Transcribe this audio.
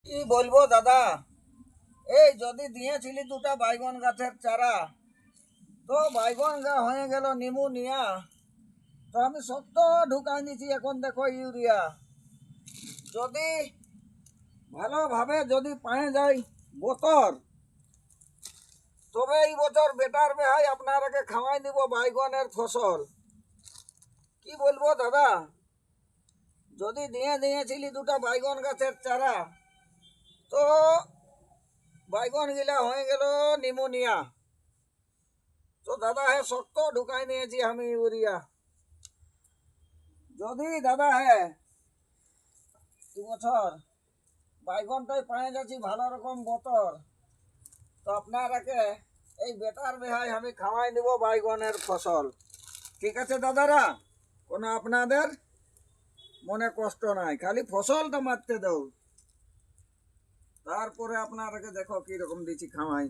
কি বলবো দাদা, এই যদি দিয়েছিলি দুটা বাইগন গাছের চারা, তো বাইগন গা হয়ে গেল নিমোনিয়া। তো আমি সত্য ঢুকাই নিছি, এখন দেখো ইউরিয়া। যদি ভালোভাবে যদি পায়ে যায় বতর, তবে এই বছর বেটার বেহাই আপনারাকে খাওয়াই দিব বাইগনের ফসল। কি বলবো দাদা, যদি দিয়েছিলি দুটা বাইগন গাছের চারা, তো বাইগন গিলা হয়ে গেল নিমোনিয়া। তো দাদা হে শক্ত ঢুকাই নিয়েছি আমি ইউরিয়া। যদি দাদা হে এবছর বাইগনটাই পায়ে যাচ্ছি ভালো রকম বতর, তো আপনারাকে এই বেটার বেহাই আমি খাওয়াই দেব বাইগনের ফসল। ঠিক আছে দাদারা, কোনো আপনাদের মনে কষ্ট নাই, খালি ফসলটা মারতে দাও, তারপরে আপনারাকে দেখো কিরকম দিচ্ছি খাওয়াই।